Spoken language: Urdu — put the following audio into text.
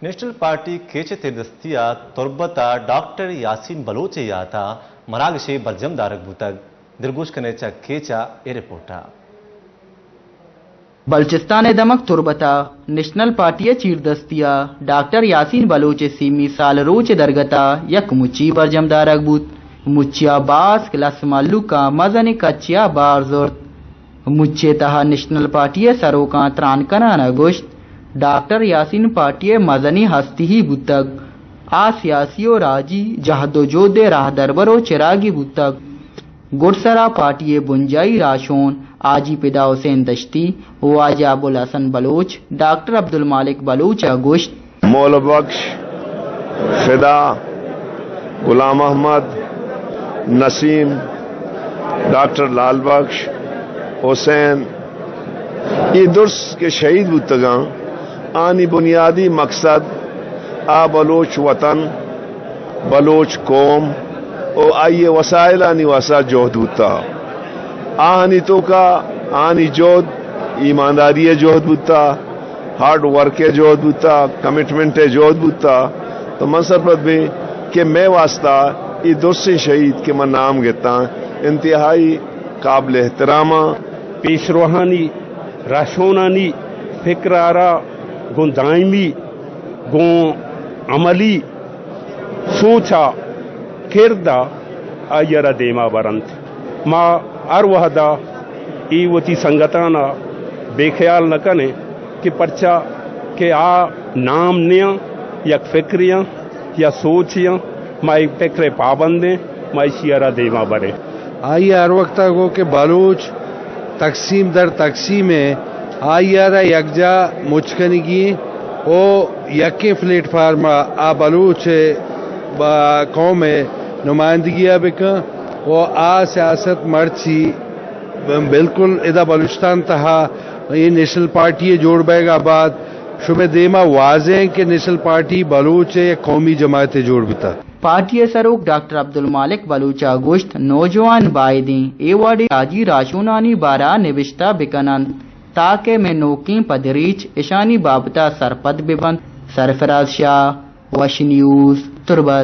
نیشنل پارٹی کھیچے دستیا تربتا ڈاکٹر یاسین بلوچ یاتا مراگشے برجم دارک بوتگ درگوش کنیچا کھیچا اے رپورٹا بلوچستان دمک تربتا نیشنل پارٹی چیر دستیا ڈاکٹر یاسین بلوچ سیمی سال روچ درگتا یک مچی برجم دارک بوت مچیا باس کلاس مالو کا مزن کچیا بارزورت مچے تہا نیشنل پارٹی سروکاں تران کنانا گوشت ڈاکٹر یاسین پارٹی مزنی ہستی ہی بوتگ آ سیاسی و راجی جہد و جود راہ دربرو چراغی بوتگ گرسرا پارٹی بنجائی راشون آجی پدا حسین دشتی واجہ ابوالحسن بلوچ ڈاکٹر عبدالمالک بلوچ گوشت مولا بخش فدا غلام احمد نسیم ڈاکٹر لال بخش حسین یہ درس کے شہید بتگاں آنی بنیادی مقصد آ بلوچ وطن بلوچ قوم او آئیے وسائل آنی واسا جوہد ہوتا آنی تو کا آنی جوہد ایمانداری جوہد ہوتا ہارڈ ورک جوہد ہوتا کمٹمنٹ جوہد ہوتا تو منصرفت بھی کہ میں واسطہ یہ دوسری شہید کے میں نام گتا انتہائی قابل احترامہ پیش روحانی راشونانی فکرارا گون دائمی گون عملی سوچا کردہ آئیرہ دیما برند ما اروہدہ ایوتی سنگتانا بے خیال نہ کنے کہ پرچا کہ آ نام نیاں یک فکریاں یا سوچیاں ما ایک فکر پابندیں ما اشیارہ دیما برے آئی ہر وقت گو کہ بلوچ تقسیم در تقسیم ہے آئیارہ یکجا مچکنگی او یکی پلیٹ فارم آ بلوچ قوم نمائندگیاں بکن وہ آ سیاست مرچی بالکل ادا بلوچستان تہا یہ نیشنل پارٹی جوڑ بیگ آباد شبہ دیما واضح کہ نیشنل پارٹی بلوچ قومی جماعت جوڑ بتا پارٹی سروک ڈاکٹر عبدالمالک بلوچا گوشت نوجوان بائدیں ایوارڈ آجی راشونانی بارا نوشتہ بکنند تاکہ میں نوکیں پدریچ اشانی بابتا سرپد ببند سرفراز شاہ وش نیوز تربت